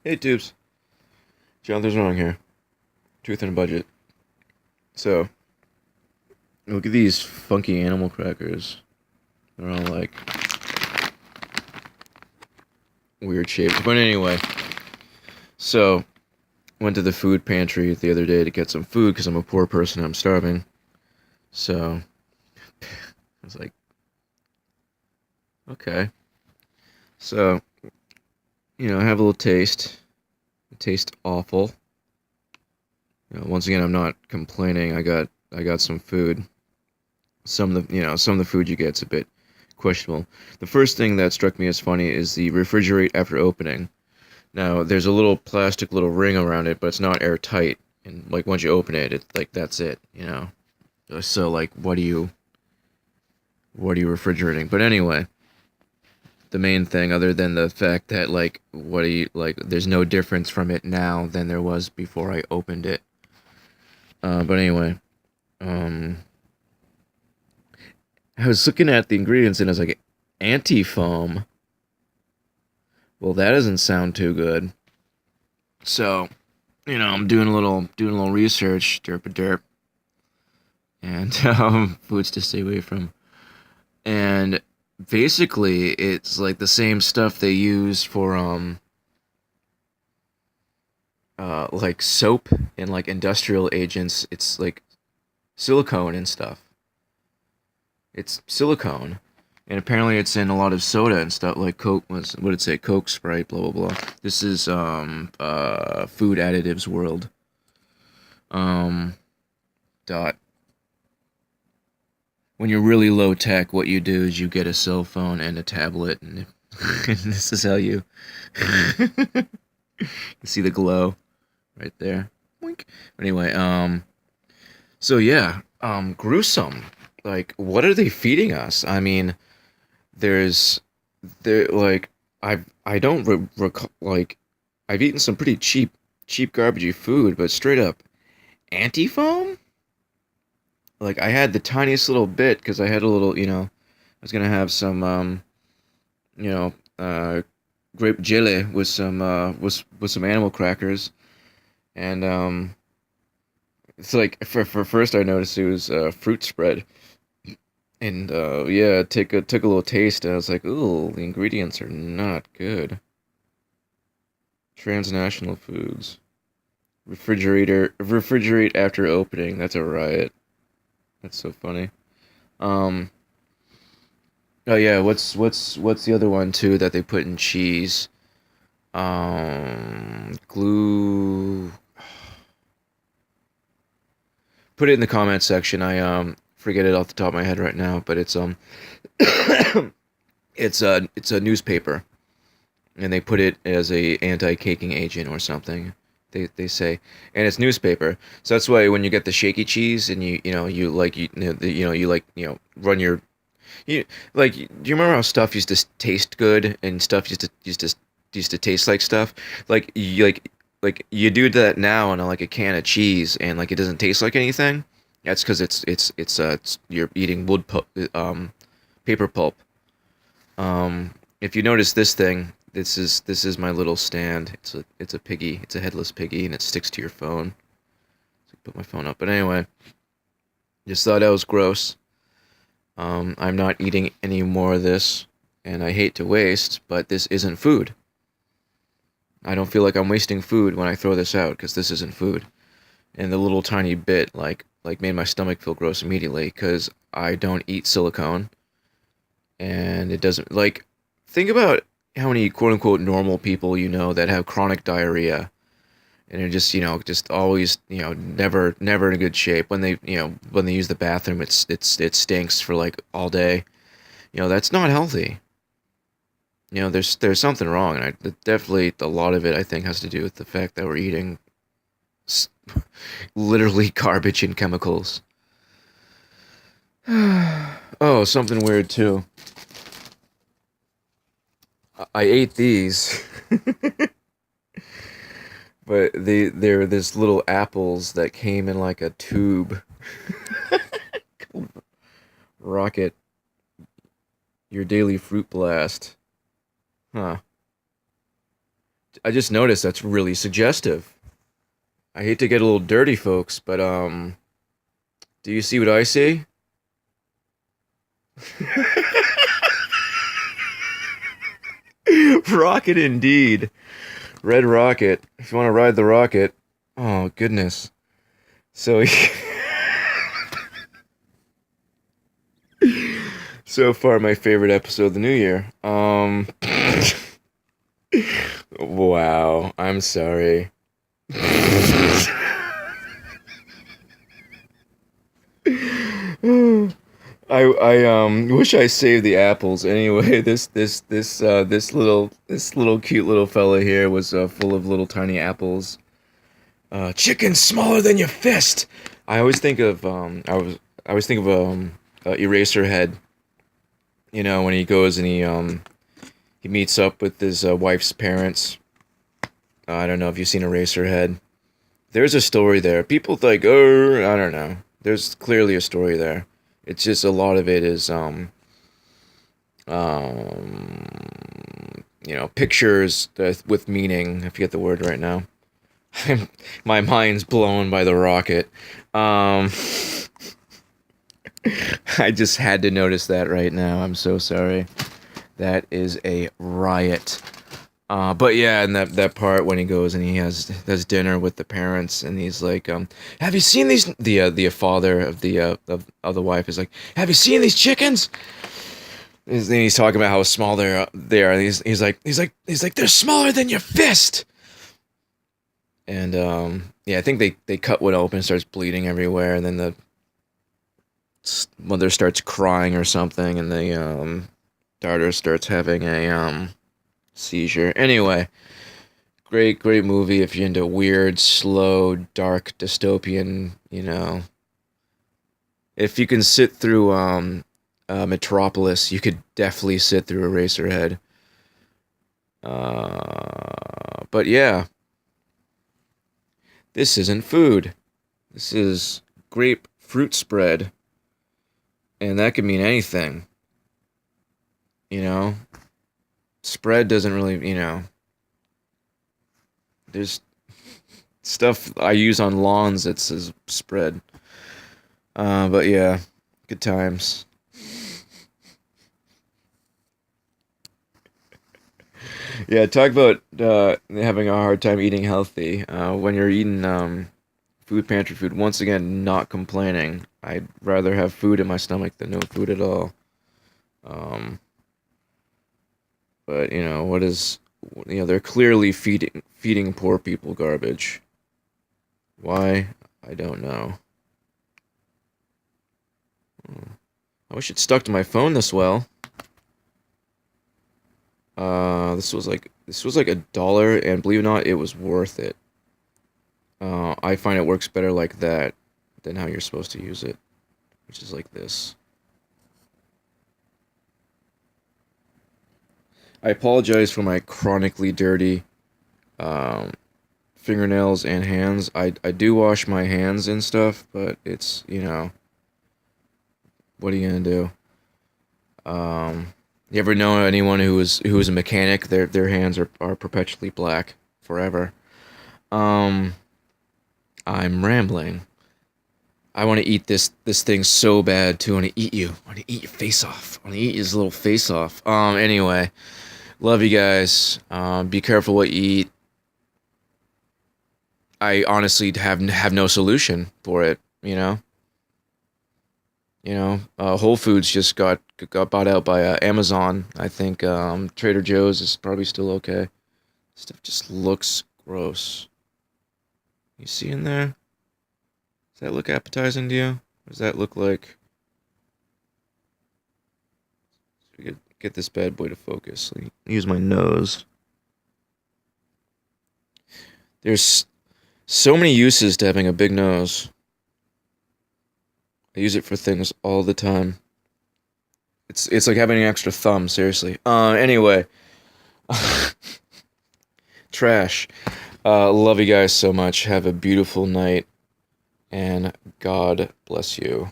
Hey, Tubes. Jonathan's wrong here. Truth and budget. So, look at these funky animal crackers. They're all like weird shapes. But anyway, so went to the food pantry the other day to get some food because I'm a poor person. I'm starving. So I was like, okay. So I have a little taste. It tastes awful. Once again, I'm not complaining. I got some food. Some of the food you get's a bit questionable. The first thing that struck me as funny is the refrigerate after opening. Now, there's a little plastic little ring around it, but it's not airtight. And like once you open it, it's like that's it. So like what are you refrigerating? But anyway, the main thing other than the fact that like what do you like there's no difference from it now than there was before I opened it. But anyway, um I was looking at the ingredients and I was like anti-foam. Well, that doesn't sound too good. So, I'm doing a little research, derp a derp, and foods to stay away from. And basically, it's like the same stuff they use for like soap and like industrial agents. It's like silicone and stuff. It's silicone, and apparently it's in a lot of soda and stuff like Coke. What did it say? Coke, Sprite, blah blah blah. This is Food Additives World. Um dot when you're really low tech, what you do is you get a cell phone and a tablet, and, and this is how you see the glow right there. Wink. Anyway, so yeah, gruesome. Like, what are they feeding us? I mean, there's, there like, I don't like, I've eaten some pretty cheap garbagey food, but straight up anti foam. Like, I had the tiniest little bit because I had a little, I was gonna have some you know, grape jelly with some some animal crackers, and it's like for first I noticed it was fruit spread, and yeah, took a little taste, and I was like, ooh, the ingredients are not good. Transnational foods, refrigerate after opening. That's a riot. That's so funny. Um. Oh yeah, what's the other one too that they put in cheese? Glue. Put it in the comment section. I forget it off the top of my head right now, but it's a newspaper, and they put it as a anti-caking agent or something. They say, and it's newspaper. So that's why when you get the shaky cheese and you run your you like do you remember how stuff used to taste good and stuff used to taste like stuff like you do that now on like a can of cheese and like it doesn't taste like anything. That's because it's you're eating paper pulp. If you notice this thing, this is my little stand. It's a piggy. It's a headless piggy, and it sticks to your phone. So I put my phone up. But anyway, just thought that was gross. I'm not eating any more of this, and I hate to waste, but this isn't food. I don't feel like I'm wasting food when I throw this out because this isn't food. And the little tiny bit like made my stomach feel gross immediately because I don't eat silicone, and it doesn't like think about how many quote unquote normal people you know that have chronic diarrhea and are just just always never in good shape when they use the bathroom it stinks for like all day. That's not healthy. There's something wrong, and definitely a lot of it I think has to do with the fact that we're eating literally garbage and chemicals. Oh, something weird too. I ate these, but they're this little apples that came in like a tube. Rocket, your daily fruit blast. Huh. I just noticed that's really suggestive. I hate to get a little dirty, folks, but do you see what I see? Rocket indeed. Red Rocket. If you want to ride the rocket. Oh, goodness. So, so far, my favorite episode of the new year. Wow. I'm sorry. I wish I saved the apples. Anyway, this little cute little fella here was full of little tiny apples. Chicken smaller than your fist. I always think of I always think of Eraserhead. You know, when he goes and he meets up with his wife's parents. I don't know if you've seen Eraserhead. There's a story there. People think, oh, I don't know. There's clearly a story there. It's just a lot of it is pictures with meaning. I forget the word right now. My mind's blown by the rocket. I just had to notice that right now. I'm so sorry. That is a riot. But yeah, and that part when he goes and he has dinner with the parents and he's like, have you seen these? The father of the wife is like, have you seen these chickens? And he's talking about how small they are. And he's like they're smaller than your fist. And yeah, I think they cut one open, starts bleeding everywhere, and then the mother starts crying or something, and the daughter starts having a seizure. Anyway, great movie if you're into weird, slow, dark, dystopian. If you can sit through Metropolis, you could definitely sit through Eraserhead. But yeah, this isn't food. This is grapefruit spread, and that could mean anything. You know, spread doesn't really, there's stuff I use on lawns that says spread. But yeah, good times. Yeah, talk about having a hard time eating healthy. When you're eating food pantry food, once again, not complaining. I'd rather have food in my stomach than no food at all. Um, but what is they're clearly feeding poor people garbage. Why? I don't know. I wish it stuck to my phone this well. This was like $1, and believe it or not, it was worth it. I find it works better like that than how you're supposed to use it, which is like this. I apologize for my chronically dirty um, fingernails and hands. I do wash my hands and stuff, but it's what are you gonna do? You ever know anyone who is a mechanic? Their hands are perpetually black forever. Um, I'm rambling. I want to eat this thing so bad too. I want to eat you. I want to eat your face off. I want to eat his little face off. Anyway, love you guys. Be careful what you eat. I honestly have no solution for it. Whole Foods just got bought out by Amazon. I think Trader Joe's is probably still okay. Stuff just looks gross. You see in there? Does that look appetizing to you? Or does that look like? Get this bad boy to focus. Use my nose. There's so many uses to having a big nose. I use it for things all the time. It's like having an extra thumb, seriously. Anyway, trash. Love you guys so much. Have a beautiful night, and God bless you.